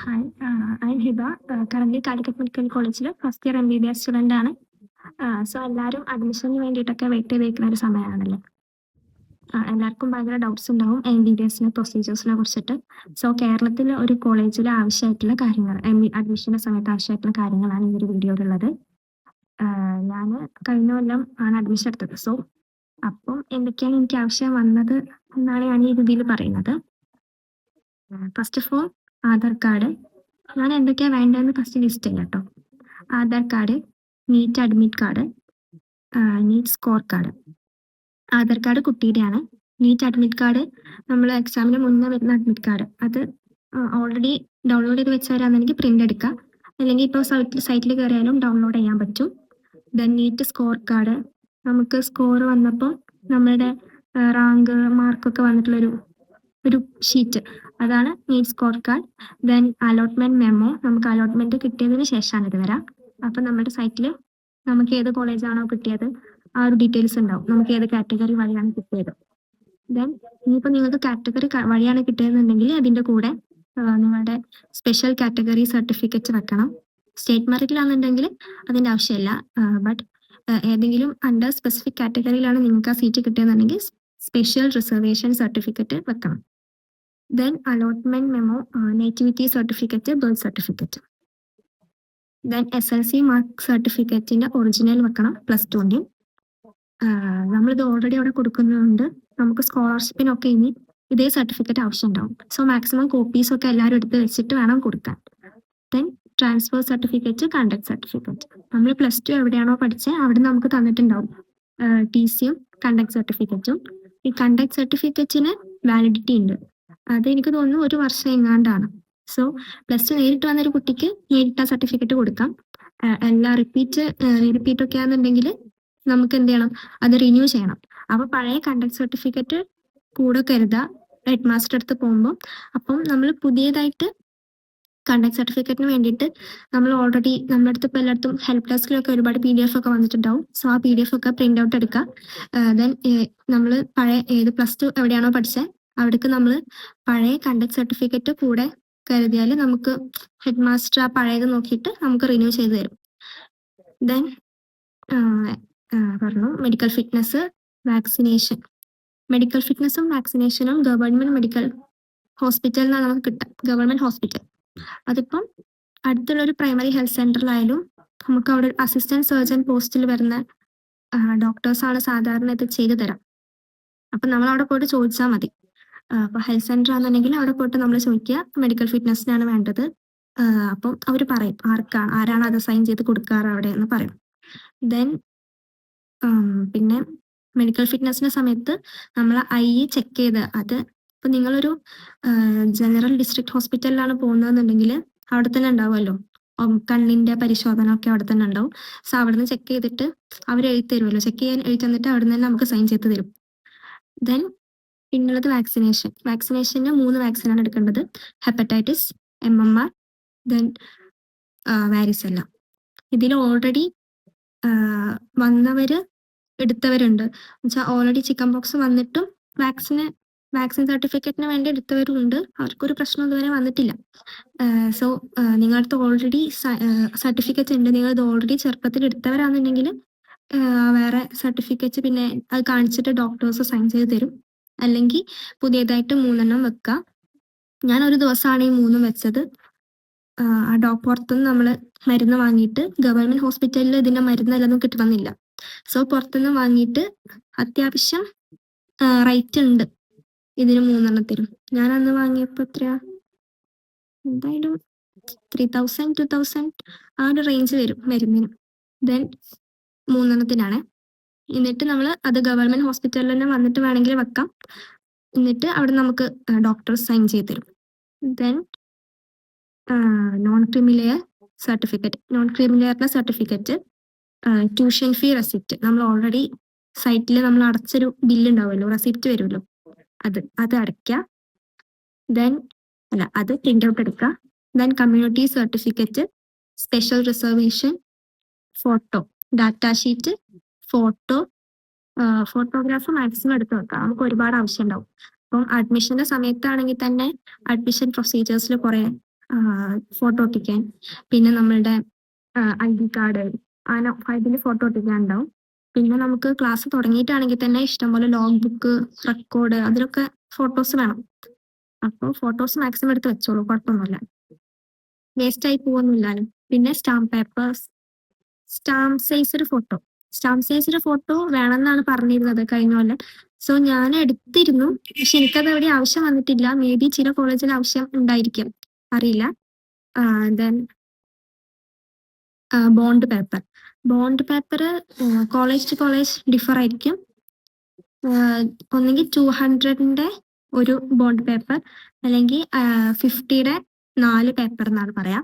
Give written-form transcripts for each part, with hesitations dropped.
Hi, I'm Hiba. Currently Calicut medical കോളേജിൽ first year MBBS student ആണ്. So എല്ലാവരും അഡ്മിഷന് വേണ്ടിയിട്ടൊക്കെ വെയിറ്റ് ചെയ്ത് നിൽക്കുന്ന ഒരു സമയമാണല്ലോ. എല്ലാവർക്കും ഭയങ്കര ഡൗട്ട്സ് ഉണ്ടാവും MBBSനെ പ്രൊസീജിയേഴ്സിനെ കുറിച്ചിട്ട്. സോ കേരളത്തിൽ ഒരു കോളേജിൽ ആവശ്യമായിട്ടുള്ള കാര്യങ്ങൾ അഡ്മിഷൻ്റെ സമയത്ത് ആവശ്യമായിട്ടുള്ള കാര്യങ്ങളാണ് ഈ ഒരു വീഡിയോയിലുള്ളത്. ഞാൻ കഴിഞ്ഞ കൊല്ലം ആണ് അഡ്മിഷൻ എടുത്തത്. സോ അപ്പം എന്തൊക്കെയാണ് എനിക്ക് ആവശ്യം വന്നത് എന്നാണ് ഞാൻ ഈ രീതിയിൽ പറയുന്നത്. First of all Aadhaar card. ഞാൻ എന്തൊക്കെയാണ് വേണ്ടതെന്ന് ഫസ്റ്റ് ലിസ്റ്റ് ചെയ്യാം കേട്ടോ. Aadhaar card, NEET admit card, NEET score card. Aadhaar card കുട്ടിയുടെയാണ്. നീറ്റ് അഡ്മിറ്റ് കാർഡ് നമ്മൾ എക്സാമിന് മുന്നേ വരുന്ന അഡ്മിറ്റ് കാർഡ്. അത് ഓൾറെഡി ഡൗൺലോഡ് ചെയ്ത് വെച്ചവരാണെങ്കിൽ പ്രിന്റ് എടുക്കാം, അല്ലെങ്കിൽ ഇപ്പോൾ സൈറ്റിൽ കയറിയാലും ഡൗൺലോഡ് ചെയ്യാൻ പറ്റും. Then NEET score card. നമുക്ക് സ്കോർ വന്നപ്പോൾ നമ്മളുടെ റാങ്ക് മാർക്കൊക്കെ വന്നിട്ടുള്ളൊരു ഷീറ്റ്, അതാണ് NEET score card. Then allotment memo. നമുക്ക് അലോട്ട്മെന്റ് കിട്ടിയതിന് ശേഷമാണ് ഇത് വരാം. അപ്പം നമ്മുടെ സൈറ്റിൽ നമുക്ക് ഏത് കോളേജാണോ കിട്ടിയത് ആ ഒരു ഡീറ്റെയിൽസ് ഉണ്ടാവും, നമുക്ക് ഏത് കാറ്റഗറി വഴിയാണ് കിട്ടിയത്. ദെൻ ഇനിയിപ്പോൾ നിങ്ങൾക്ക് കാറ്റഗറി വഴിയാണ് കിട്ടിയതെന്നുണ്ടെങ്കിൽ അതിൻ്റെ കൂടെ നിങ്ങളുടെ സ്പെഷ്യൽ കാറ്റഗറി സർട്ടിഫിക്കറ്റ് വെക്കണം. സ്റ്റേറ്റ് മെറിറ്റിലാണെന്നുണ്ടെങ്കിൽ അതിൻ്റെ ആവശ്യമില്ല. ബട്ട് ഏതെങ്കിലും അണ്ടർ സ്പെസിഫിക് കാറ്റഗറിയിലാണ് നിങ്ങൾക്ക് ആ സീറ്റ് കിട്ടിയതെന്നുണ്ടെങ്കിൽ സ്പെഷ്യൽ റിസർവേഷൻ സർട്ടിഫിക്കറ്റ് വെക്കണം. Then allotment memo, nativity certificate, birth certificate. Then SLC mark സർട്ടിഫിക്കറ്റിന്റെ ഒറിജിനൽ വെക്കണം, +2ന്റെ. നമ്മളിത് ഓൾറെഡി അവിടെ കൊടുക്കുന്നതുകൊണ്ട് നമുക്ക് സ്കോളർഷിപ്പിനൊക്കെ ഇനി ഇതേ സർട്ടിഫിക്കറ്റ് ആവശ്യമുണ്ടാവും. സോ മാക്സിമം കോപ്പീസ് ഒക്കെ എല്ലാവരും എടുത്ത് വെച്ചിട്ട് വേണം കൊടുക്കാൻ. Then transfer certificate, conduct certificate. നമ്മൾ +2 എവിടെയാണോ പഠിച്ചത് അവിടെ നമുക്ക് തന്നിട്ടുണ്ടാവും TCയും കണ്ടക്ട് സർട്ടിഫിക്കറ്റും. ഈ കണ്ടക്ട് സർട്ടിഫിക്കറ്റിന് വാലിഡിറ്റി ഉണ്ട്. അത് എനിക്ക് തോന്നുന്നു 1 വർഷം എങ്ങാണ്ടാണ്. സോ +2 നേരിട്ട് വന്നൊരു കുട്ടിക്ക് നേരിട്ട് ആ സർട്ടിഫിക്കറ്റ് കൊടുക്കാം. എല്ലാ റിപ്പീറ്റ് ഒക്കെ ആണെന്നുണ്ടെങ്കിൽ നമുക്ക് എന്ത് ചെയ്യണം, അത് റിന്യൂ ചെയ്യണം. അപ്പൊ പഴയ കണ്ടക്ട് സർട്ടിഫിക്കറ്റ് കൂടെ കരുതുക ഹെഡ് മാസ്റ്റർ അടുത്ത് പോകുമ്പോൾ. അപ്പം നമ്മൾ പുതിയതായിട്ട് കണ്ടക്ട് സർട്ടിഫിക്കറ്റിന് വേണ്ടിയിട്ട് നമ്മൾ ഓൾറെഡി നമ്മുടെ അടുത്ത് ഇപ്പോൾ എല്ലായിടത്തും ഹെൽപ്പ് ഡെസ്കിലൊക്കെ ഒരുപാട് PDF ഒക്കെ വന്നിട്ടുണ്ടാവും. സോ ആ PDF ഒക്കെ പ്രിന്റ് ഔട്ട് എടുക്കുക. ദെൻ നമ്മൾ പഴയ ഏത് +2 എവിടെയാണോ പഠിച്ചത് അവിടേക്ക് നമ്മൾ പഴയ കണ്ടക്ട് സർട്ടിഫിക്കറ്റ് കൂടെ കരുതിയാൽ നമുക്ക് ഹെഡ് മാസ്റ്റർ ആ പഴയത് നോക്കിയിട്ട് നമുക്ക് റിന്യൂ ചെയ്ത് തരും. ദെൻ പറഞ്ഞു മെഡിക്കൽ ഫിറ്റ്നസ്, വാക്സിനേഷൻ. മെഡിക്കൽ ഫിറ്റ്നസും വാക്സിനേഷനും ഗവൺമെന്റ് മെഡിക്കൽ ഹോസ്പിറ്റലിൽ നിന്നാണ് നമുക്ക് കിട്ടുക. ഗവൺമെന്റ് ഹോസ്പിറ്റൽ അതിപ്പം അടുത്തുള്ള ഒരു പ്രൈമറി ഹെൽത്ത് സെന്ററിലായാലും നമുക്ക് അവിടെ അസിസ്റ്റന്റ് സർജൻ പോസ്റ്റിൽ വരുന്ന ഡോക്ടേഴ്സാണ് സാധാരണ ഇത് ചെയ്തു തരാം. അപ്പം നമ്മൾ അവിടെ പോയിട്ട് ചോദിച്ചാൽ മതി. അപ്പോൾ ഹെൽത്ത് സെന്റർ ആണെന്നുണ്ടെങ്കിൽ അവിടെ പോയിട്ട് നമ്മൾ ചോദിക്കുക മെഡിക്കൽ ഫിറ്റ്നസിനാണ് വേണ്ടത്. അപ്പം അവർ പറയും ആരാണ് അത് സൈൻ ചെയ്ത് കൊടുക്കാറ് അവിടെ എന്ന് പറയും. ദെൻ പിന്നെ മെഡിക്കൽ ഫിറ്റ്നസിന്റെ സമയത്ത് നമ്മൾ ചെക്ക് ചെയ്ത് അത് ഇപ്പം നിങ്ങളൊരു ജനറൽ ഡിസ്ട്രിക്ട് ഹോസ്പിറ്റലിലാണ് പോകുന്നതെന്നുണ്ടെങ്കിൽ അവിടെ തന്നെ ഉണ്ടാവുമല്ലോ കണ്ണിന്റെ പരിശോധന ഒക്കെ അവിടെ തന്നെ ഉണ്ടാവും. സോ അവിടെ നിന്ന് ചെക്ക് ചെയ്തിട്ട് അവർ എഴുതി തരുമല്ലോ, ചെക്ക് ചെയ്യാൻ എഴുതി തന്നിട്ട് അവിടെ നിന്ന് തന്നെ നമുക്ക് സൈൻ ചെയ്ത് തരും. ദെൻ പിന്നുള്ളത് വാക്സിനേഷൻ. വാക്സിനേഷന് 3 വാക്സിനാണ് എടുക്കേണ്ടത്. Hepatitis, MMR, then varicella. ഇതിൽ ഓൾറെഡി വന്നവർ എടുത്തവരുണ്ട്. എന്നുവെച്ചാൽ ഓൾറെഡി ചിക്കൻ പോക്സ് വന്നിട്ടും വാക്സിൻ സർട്ടിഫിക്കറ്റിന് വേണ്ടി എടുത്തവരും ഉണ്ട്. അവർക്കൊരു പ്രശ്നം ഇതുവരെ വന്നിട്ടില്ല. സോ നിങ്ങളുടെ അടുത്ത് ഓൾറെഡി സർട്ടിഫിക്കറ്റ് ഉണ്ട്, നിങ്ങൾ ഇത് ഓൾറെഡി ചെറുപ്പത്തിൽ എടുത്തവരാണെന്നുണ്ടെങ്കിൽ വേറെ സർട്ടിഫിക്കറ്റ് പിന്നെ അത് കാണിച്ചിട്ട് ഡോക്ടേഴ്സ് സൈൻ ചെയ്ത് തരും. അല്ലെങ്കിൽ പുതിയതായിട്ട് 3 വെക്കുക. ഞാൻ ഒരു ദിവസമാണ് ഈ 3 വെച്ചത്. ആ പുറത്തുനിന്ന് നമ്മൾ മരുന്ന് വാങ്ങിയിട്ട് ഗവൺമെന്റ് ഹോസ്പിറ്റലിൽ ഇതിന്റെ മരുന്നെല്ലാം കിട്ടണമെന്നില്ല. സോ പുറത്തുനിന്ന് വാങ്ങിയിട്ട് അത്യാവശ്യം റേറ്റ് ഉണ്ട് ഇതിന് 3 ഞാൻ അന്ന് വാങ്ങിയപ്പോൾ എത്രയാ, എന്തായാലും 3000 2000 ആ ഒരു റേഞ്ച് വരും മരുന്നിന്. ദെൻ 3 എന്നിട്ട് നമ്മൾ അത് ഗവൺമെന്റ് ഹോസ്പിറ്റലിൽ തന്നെ വന്നിട്ട് വേണമെങ്കിൽ വെക്കാം. എന്നിട്ട് അവിടെ നമുക്ക് ഡോക്ടർ സൈൻ ചെയ്ത് തരും. Then non creamy layer certificate, tuition fee receipt. നമ്മൾ ഓൾറെഡി സൈറ്റിൽ നമ്മൾ അടച്ചൊരു ബില്ല് ഉണ്ടാവുമല്ലോ, റെസിപ്റ്റ് വരുമല്ലോ, അത് അടയ്ക്കുക. ദെൻ അത് പ്രിന്റ് ഔട്ട് എടുക്കുക. Then community certificate, special reservation, photo, data sheet, photograph maximum എടുത്ത് വെക്കാം, നമുക്ക് ഒരുപാട് ആവശ്യം ഉണ്ടാവും. അപ്പം അഡ്മിഷന്റെ സമയത്താണെങ്കിൽ തന്നെ അഡ്മിഷൻ പ്രൊസീജിയേഴ്സിൽ കുറേ ഫോട്ടോ ഒട്ടിക്കാൻ, പിന്നെ നമ്മളുടെ ID കാർഡ്, അങ്ങനെ ഇതിൽ ഫോട്ടോ ഒട്ടിക്കാൻ ഉണ്ടാവും. പിന്നെ നമുക്ക് ക്ലാസ് തുടങ്ങിയിട്ടാണെങ്കിൽ തന്നെ ഇഷ്ടംപോലെ ലോഗ് ബുക്ക്, റെക്കോർഡ്, അതിലൊക്കെ ഫോട്ടോസ് വേണം. അപ്പോൾ ഫോട്ടോസ് മാക്സിമം എടുത്ത് വെച്ചോളൂ, കുഴപ്പമൊന്നുമില്ല, വേസ്റ്റ് ആയി പോകുന്നില്ലാലും. പിന്നെ stamp papers, stamp sized photo വേണമെന്നാണ് പറഞ്ഞിരുന്നത് കഴിഞ്ഞ കൊല്ലം. സോ ഞാൻ എടുത്തിരുന്നു, പക്ഷെ എനിക്കത് എവിടെ ആവശ്യം വന്നിട്ടില്ല. മേ ബി ചില കോളേജിൽ ആവശ്യം ഉണ്ടായിരിക്കും, അറിയില്ല. Then bond paper college to college differ ആയിരിക്കും. ഒന്നെങ്കിൽ 200ന്റെ ഒരു ബോണ്ട് പേപ്പർ, അല്ലെങ്കിൽ 50യുടെ 4 പേപ്പർ എന്നാണ് പറയാം.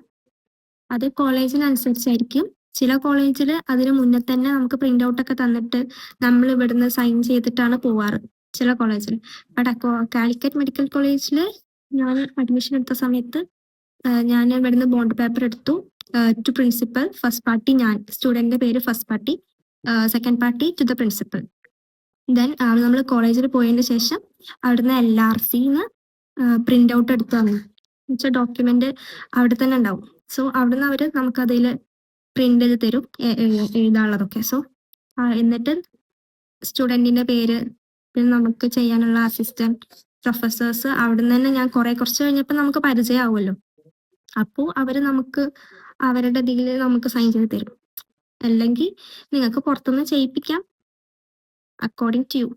അത് കോളേജിനനുസരിച്ചായിരിക്കും. ചില കോളേജിൽ അതിന് മുന്നേ തന്നെ നമുക്ക് പ്രിന്റ് ഔട്ട് ഒക്കെ തന്നിട്ട് നമ്മൾ ഇവിടുന്ന് സൈൻ ചെയ്തിട്ടാണ് പോവാറ്, ചില കോളേജിൽ. ബട്ട് കാലിക്കറ്റ് മെഡിക്കൽ കോളേജിൽ ഞാൻ അഡ്മിഷൻ എടുത്ത സമയത്ത് ഞാൻ ഇവിടുന്ന് ബോണ്ട് പേപ്പർ എടുത്തു. ടു പ്രിൻസിപ്പൽ, ഫസ്റ്റ് പാർട്ടി ഞാൻ, സ്റ്റുഡന്റിന്റെ പേര് first party, second party to the principal. Then നമ്മൾ കോളേജിൽ പോയതിന് ശേഷം അവിടുന്ന് LRCന്ന് പ്രിന്റ് ഔട്ട് എടുത്തു തന്നു. എന്നുവെച്ചാൽ ഡോക്യുമെന്റ് അവിടെ തന്നെ ഉണ്ടാവും. സോ അവിടുന്ന് അവർ നമുക്ക് അതിൽ പ്രിന്റ് ചെയ്ത് തരും, എഴുതാനുള്ളതൊക്കെ. സോ എന്നിട്ട് സ്റ്റുഡന്റിന്റെ പേര്, പിന്നെ നമുക്ക് ചെയ്യാനുള്ള അസിസ്റ്റന്റ് പ്രൊഫസേഴ്സ്, അവിടുന്ന് തന്നെ ഞാൻ കുറച്ച് കഴിഞ്ഞപ്പോൾ നമുക്ക് പരിചയമാവുമല്ലോ. അപ്പോൾ അവർ നമുക്ക് അവരുടെ ഇതിൽ നമുക്ക് സൈൻ ചെയ്ത് തരും. അല്ലെങ്കിൽ നിങ്ങൾക്ക് പുറത്തുനിന്ന് ചെയ്യിപ്പിക്കാം, അക്കോർഡിംഗ് ടു യു.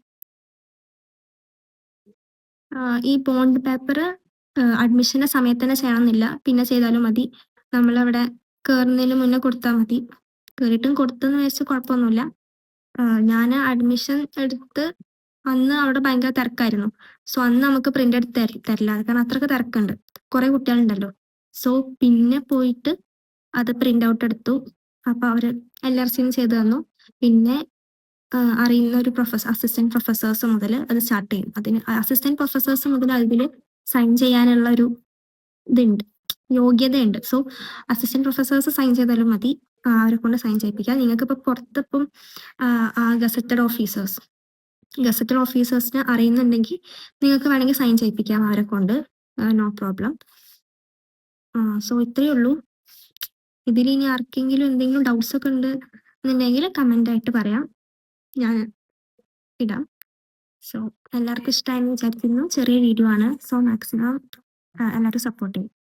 ഈ ബോണ്ട് പേപ്പർ അഡ്മിഷന്റെ സമയത്ത് തന്നെ ചെയ്യണമെന്നില്ല, പിന്നെ ചെയ്താലും മതി. നമ്മളവിടെ കയറുന്നതിന് മുന്നേ കൊടുത്താൽ മതി. കയറിയിട്ടും കൊടുത്തെന്ന് വെച്ചാൽ കുഴപ്പമൊന്നുമില്ല. ഞാൻ അഡ്മിഷൻ എടുത്ത് അന്ന് അവിടെ ഭയങ്കര തിരക്കായിരുന്നു. സോ അന്ന് നമുക്ക് പ്രിന്റ് എടുത്ത് തരില്ല, കാരണം അത്രയ്ക്ക് തിരക്കുണ്ട്, കുറെ കുട്ടികളുണ്ടല്ലോ. സോ പിന്നെ പോയിട്ട് അത് പ്രിന്റ് ഔട്ട് എടുത്തു. അപ്പൊ അവര് LRCന്ന് ചെയ്തു തന്നു. പിന്നെ അറിയുന്ന ഒരു അസിസ്റ്റന്റ് പ്രൊഫസേഴ്സ് മുതൽ അത് സ്റ്റാർട്ട് ചെയ്യും. അതിന് അസിസ്റ്റന്റ് പ്രൊഫസേഴ്സ് മുതൽ അതിൽ സൈൻ ചെയ്യാനുള്ള ഒരു ഇതുണ്ട്, യോഗ്യതയുണ്ട്. സോ അസിസ്റ്റന്റ് പ്രൊഫസേഴ്സ് സൈൻ ചെയ്താലും മതി, അവരെ കൊണ്ട് സൈൻ ചെയ്യിപ്പിക്കാം. നിങ്ങൾക്ക് ഇപ്പൊ പുറത്തിപ്പം ഗസറ്റഡ് ഓഫീസേഴ്സിനെ അറിയുന്നുണ്ടെങ്കിൽ നിങ്ങൾക്ക് വേണമെങ്കിൽ സൈൻ ചെയ്യിപ്പിക്കാം അവരെ കൊണ്ട്, നോ പ്രോബ്ലം. സോ ഇത്രയേ ഉള്ളൂ. ഇതിൽ ഇനി ആർക്കെങ്കിലും എന്തെങ്കിലും ഡൗട്ട്സ് ഒക്കെ ഉണ്ട് എന്നുണ്ടെങ്കിൽ കമന്റ് ആയിട്ട് പറയാം, ഞാൻ ഇടാം. സോ എല്ലാവർക്കും ഇഷ്ടമായെന്ന് വിചാരിക്കുന്നു. ചെറിയ വീഡിയോ ആണ്. സോ മാക്സിമം എല്ലാവരും സപ്പോർട്ട് ചെയ്യും.